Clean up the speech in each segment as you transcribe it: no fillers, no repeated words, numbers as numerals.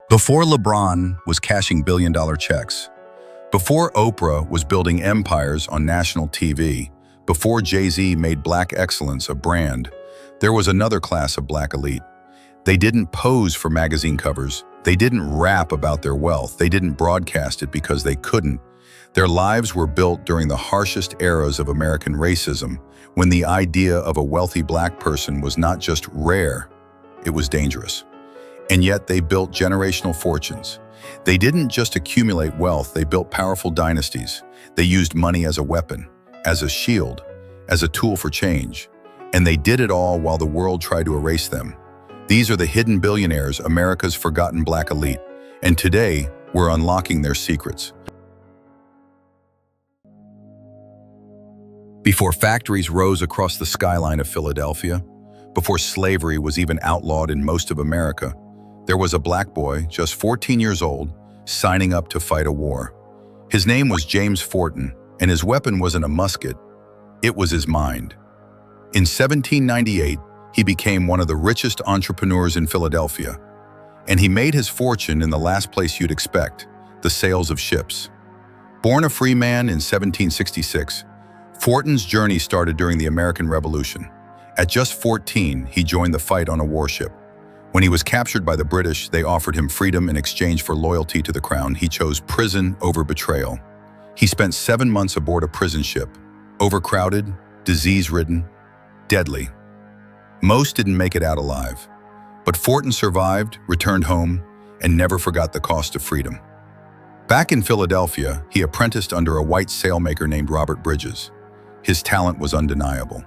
Before LeBron was cashing billion-dollar checks, before Oprah was building empires on national TV, before Jay-Z made black excellence a brand, there was another class of black elite. They didn't pose for magazine covers. They didn't rap about their wealth. They didn't broadcast it because they couldn't. Their lives were built during the harshest eras of American racism, when the idea of a wealthy black person was not just rare, it was dangerous. And yet they built generational fortunes. They didn't just accumulate wealth, they built powerful dynasties. They used money as a weapon, as a shield, as a tool for change. And they did it all while the world tried to erase them. These are the hidden billionaires, America's forgotten black elite. And today, we're unlocking their secrets. Before factories rose across the skyline of Philadelphia, before slavery was even outlawed in most of America, there was a black boy, just 14 years old, signing up to fight a war. His name was James Forten, and his weapon wasn't a musket, it was his mind. In 1798, he became one of the richest entrepreneurs in Philadelphia, and he made his fortune in the last place you'd expect, the sales of ships. Born a free man in 1766, Forten's journey started during the American Revolution. At just 14, he joined the fight on a warship. When he was captured by the British, they offered him freedom in exchange for loyalty to the crown. He chose prison over betrayal. He spent 7 months aboard a prison ship, overcrowded, disease-ridden, deadly. Most didn't make it out alive, but Forten survived, returned home, and never forgot the cost of freedom. Back in Philadelphia, he apprenticed under a white sailmaker named Robert Bridges. His talent was undeniable.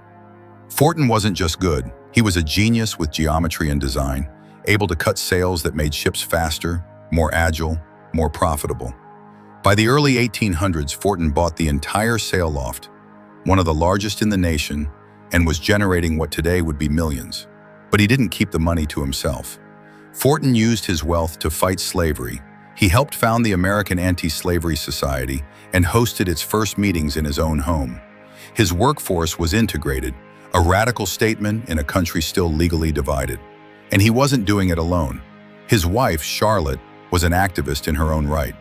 Forten wasn't just good, he was a genius with geometry and design, able to cut sails that made ships faster, more agile, more profitable. By the early 1800s, Forten bought the entire sail loft, one of the largest in the nation, and was generating what today would be millions. But he didn't keep the money to himself. Forten used his wealth to fight slavery. He helped found the American Anti-Slavery Society and hosted its first meetings in his own home. His workforce was integrated, a radical statement in a country still legally divided. And he wasn't doing it alone. His wife, Charlotte, was an activist in her own right.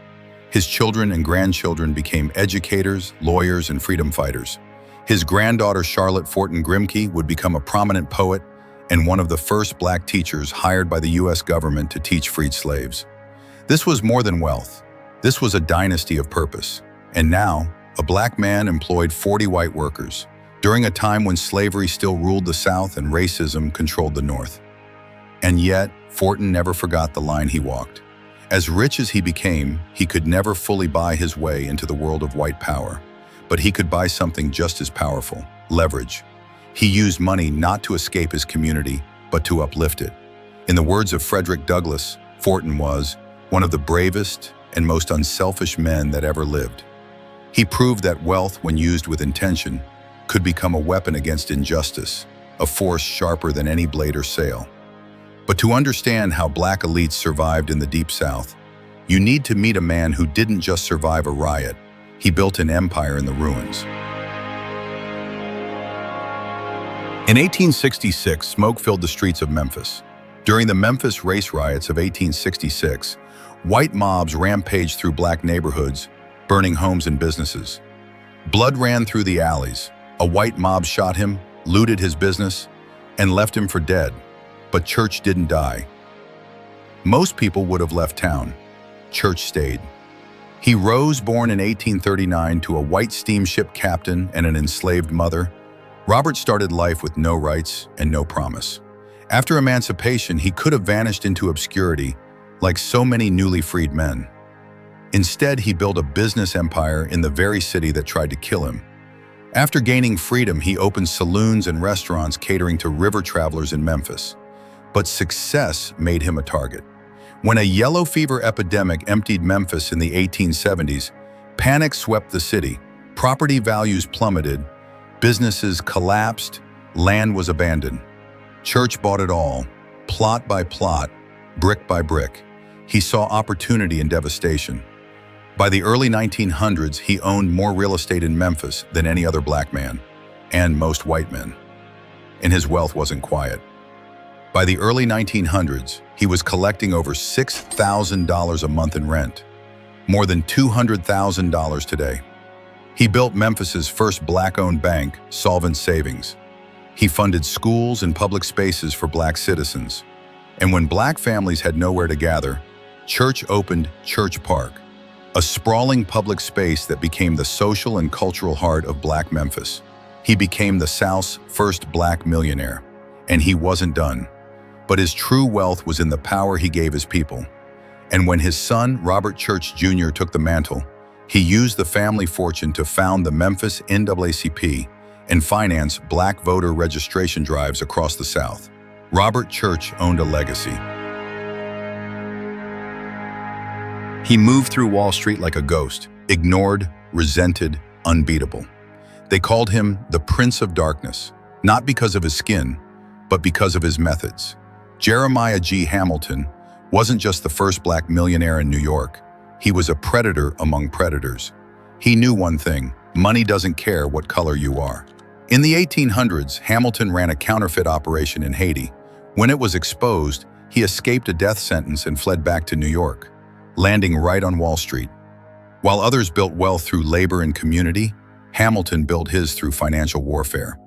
His children and grandchildren became educators, lawyers, and freedom fighters. His granddaughter, Charlotte Forten Grimke, would become a prominent poet and one of the first black teachers hired by the U.S. government to teach freed slaves. This was more than wealth. This was a dynasty of purpose. And now, a black man employed 40 white workers, during a time when slavery still ruled the South and racism controlled the North. And yet, Forten never forgot the line he walked. As rich as he became, he could never fully buy his way into the world of white power. But he could buy something just as powerful, leverage. He used money not to escape his community, but to uplift it. In the words of Frederick Douglass, Forten was one of the bravest and most unselfish men that ever lived. He proved that wealth, when used with intention, could become a weapon against injustice, a force sharper than any blade or sail. But to understand how black elites survived in the Deep South, you need to meet a man who didn't just survive a riot, he built an empire in the ruins. In 1866, smoke filled the streets of Memphis. During the Memphis race riots of 1866, white mobs rampaged through black neighborhoods, burning homes and businesses. Blood ran through the alleys. A white mob shot him, looted his business, and left him for dead. But Church didn't die. Most people would have left town. Church stayed. He rose, born in 1839 to a white steamship captain and an enslaved mother. Robert started life with no rights and no promise. After emancipation, he could have vanished into obscurity, like so many newly freed men. Instead, he built a business empire in the very city that tried to kill him. After gaining freedom, he opened saloons and restaurants catering to river travelers in Memphis. But success made him a target. When a yellow fever epidemic emptied Memphis in the 1870s, panic swept the city. Property values plummeted, businesses collapsed, land was abandoned. Church bought it all, plot by plot, brick by brick. He saw opportunity in devastation. By the early 1900s, he owned more real estate in Memphis than any other black man, and most white men. And his wealth wasn't quiet. By the early 1900s, he was collecting over $6,000 a month in rent, more than $200,000 today. He built Memphis's first black-owned bank, Solvent Savings. He funded schools and public spaces for black citizens. And when black families had nowhere to gather, Church opened Church Park, a sprawling public space that became the social and cultural heart of Black Memphis. He became the South's first black millionaire, and he wasn't done. But his true wealth was in the power he gave his people. And when his son, Robert Church Jr., took the mantle, he used the family fortune to found the Memphis NAACP and finance black voter registration drives across the South. Robert Church owned a legacy. He moved through Wall Street like a ghost, ignored, resented, unbeatable. They called him the Prince of Darkness, not because of his skin, but because of his methods. Jeremiah G. Hamilton wasn't just the first black millionaire in New York. He was a predator among predators. He knew one thing: money doesn't care what color you are. In the 1800s, Hamilton ran a counterfeit operation in Haiti. When it was exposed, he escaped a death sentence and fled back to New York, landing right on Wall Street. While others built wealth through labor and community, Hamilton built his through financial warfare.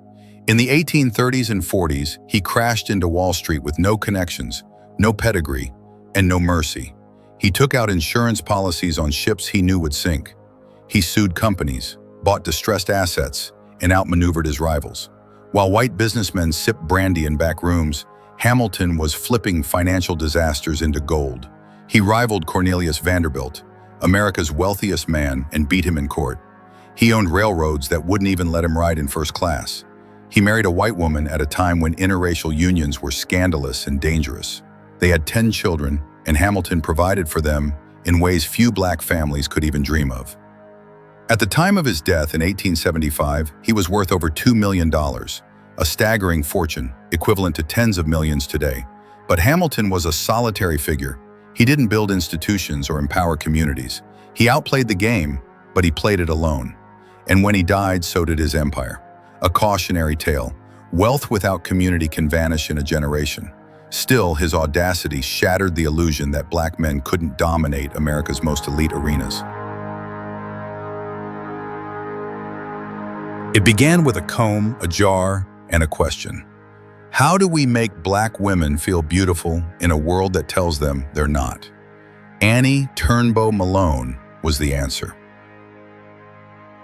In the 1830s and 40s, he crashed into Wall Street with no connections, no pedigree, and no mercy. He took out insurance policies on ships he knew would sink. He sued companies, bought distressed assets, and outmaneuvered his rivals. While white businessmen sipped brandy in back rooms, Hamilton was flipping financial disasters into gold. He rivaled Cornelius Vanderbilt, America's wealthiest man, and beat him in court. He owned railroads that wouldn't even let him ride in first class. He married a white woman at a time when interracial unions were scandalous and dangerous. They had 10 children, and Hamilton provided for them in ways few black families could even dream of. At the time of his death in 1875, he was worth over $2 million, a staggering fortune, equivalent to tens of millions today. But Hamilton was a solitary figure. He didn't build institutions or empower communities. He outplayed the game, but he played it alone. And when he died, so did his empire. A cautionary tale: wealth without community can vanish in a generation. Still, his audacity shattered the illusion that black men couldn't dominate America's most elite arenas. It began with a comb, a jar, and a question. How do we make black women feel beautiful in a world that tells them they're not? Annie Turnbo Malone was the answer.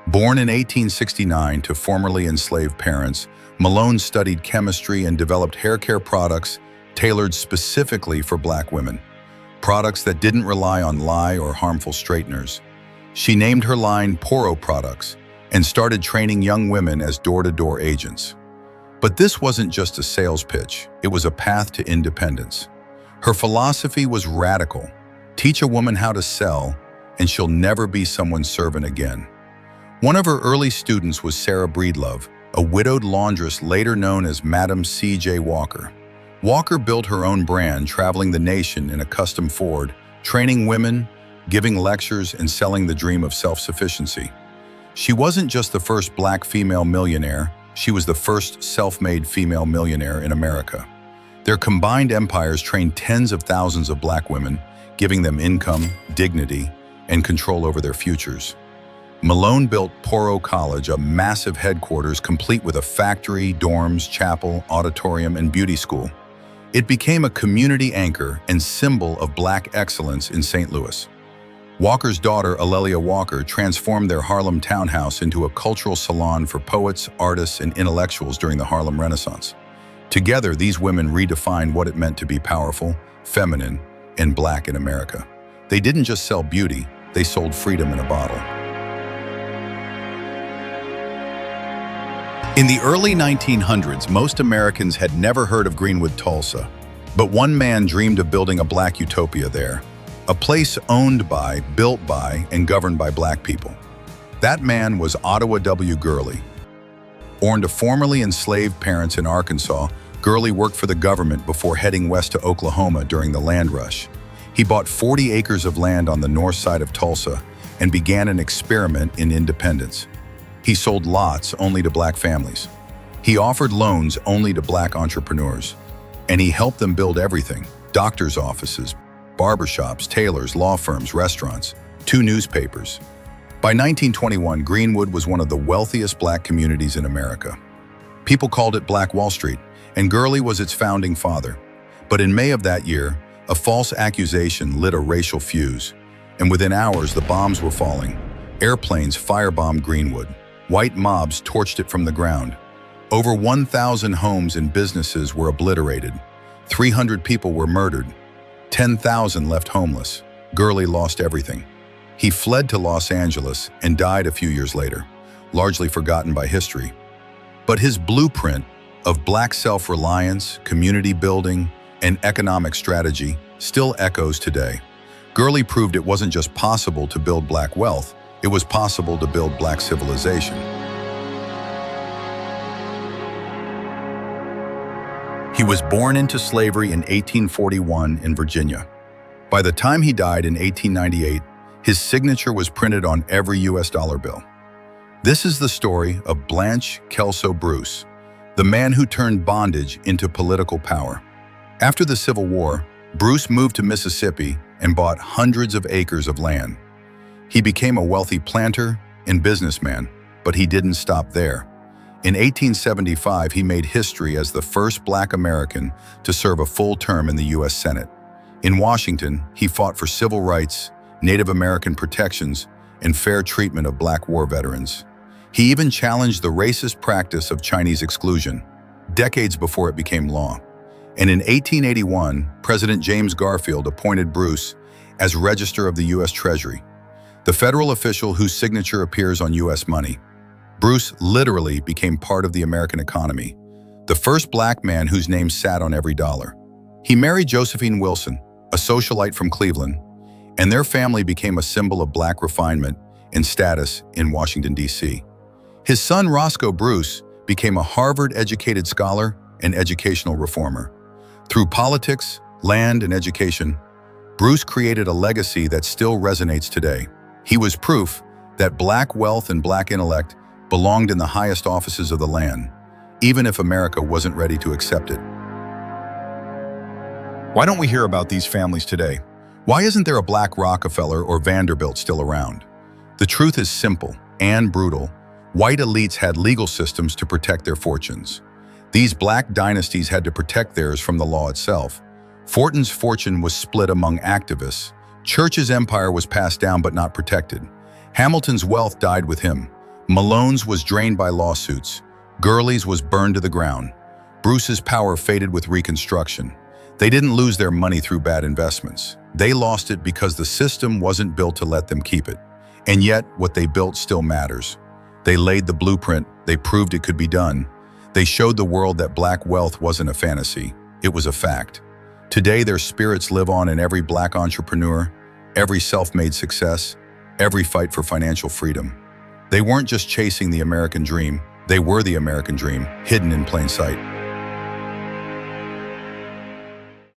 Born in 1869 to formerly enslaved parents, Malone studied chemistry and developed haircare products tailored specifically for black women, products that didn't rely on lye or harmful straighteners. She named her line Poro Products and started training young women as door-to-door agents. But this wasn't just a sales pitch, it was a path to independence. Her philosophy was radical: teach a woman how to sell, and she'll never be someone's servant again. One of her early students was Sarah Breedlove, a widowed laundress later known as Madam C.J. Walker. Walker built her own brand, traveling the nation in a custom Ford, training women, giving lectures, and selling the dream of self-sufficiency. She wasn't just the first black female millionaire, she was the first self-made female millionaire in America. Their combined empires trained tens of thousands of black women, giving them income, dignity, and control over their futures. Malone built Poro College, a massive headquarters complete with a factory, dorms, chapel, auditorium, and beauty school. It became a community anchor and symbol of black excellence in St. Louis. Walker's daughter, Alelia Walker, transformed their Harlem townhouse into a cultural salon for poets, artists, and intellectuals during the Harlem Renaissance. Together, these women redefined what it meant to be powerful, feminine, and black in America. They didn't just sell beauty, they sold freedom in a bottle. In the early 1900s, most Americans had never heard of Greenwood, Tulsa. But one man dreamed of building a black utopia there. A place owned by, built by, and governed by black people. That man was Ottawa W. Gurley. Born to formerly enslaved parents in Arkansas, Gurley worked for the government before heading west to Oklahoma during the land rush. He bought 40 acres of land on the north side of Tulsa and began an experiment in independence. He sold lots only to black families. He offered loans only to black entrepreneurs. And he helped them build everything: doctors' offices, barbershops, tailors, law firms, restaurants, 2 newspapers. By 1921, Greenwood was one of the wealthiest black communities in America. People called it Black Wall Street, and Gurley was its founding father. But in May of that year, a false accusation lit a racial fuse, and within hours the bombs were falling. Airplanes firebombed Greenwood. White mobs torched it from the ground. Over 1,000 homes and businesses were obliterated. 300 people were murdered. 10,000 left homeless. Gurley lost everything. He fled to Los Angeles and died a few years later, largely forgotten by history. But his blueprint of black self-reliance, community building, and economic strategy still echoes today. Gurley proved it wasn't just possible to build black wealth, it was possible to build black civilization. He was born into slavery in 1841 in Virginia. By the time he died in 1898, his signature was printed on every US dollar bill. This is the story of Blanche Kelso Bruce, the man who turned bondage into political power. After the Civil War, Bruce moved to Mississippi and bought hundreds of acres of land. He became a wealthy planter and businessman, but he didn't stop there. In 1875, he made history as the first black American to serve a full term in the U.S. Senate. In Washington, he fought for civil rights, Native American protections, and fair treatment of black war veterans. He even challenged the racist practice of Chinese exclusion, decades before it became law. And in 1881, President James Garfield appointed Bruce as Register of the U.S. Treasury, the federal official whose signature appears on U.S. money. Bruce literally became part of the American economy, the first black man whose name sat on every dollar. He married Josephine Wilson, a socialite from Cleveland, and their family became a symbol of black refinement and status in Washington, D.C. His son, Roscoe Bruce, became a Harvard-educated scholar and educational reformer. Through politics, land, and education, Bruce created a legacy that still resonates today. He was proof that black wealth and black intellect belonged in the highest offices of the land, even if America wasn't ready to accept it. Why don't we hear about these families today? Why isn't there a black Rockefeller or Vanderbilt still around? The truth is simple and brutal. White elites had legal systems to protect their fortunes. These black dynasties had to protect theirs from the law itself. Forten's fortune was split among activists. Church's empire was passed down but not protected. Hamilton's wealth died with him. Malone's was drained by lawsuits. Gurley's was burned to the ground. Bruce's power faded with Reconstruction. They didn't lose their money through bad investments. They lost it because the system wasn't built to let them keep it. And yet, what they built still matters. They laid the blueprint. They proved it could be done. They showed the world that black wealth wasn't a fantasy. It was a fact. Today, their spirits live on in every black entrepreneur, every self-made success, every fight for financial freedom. They weren't just chasing the American dream. They were the American dream, hidden in plain sight.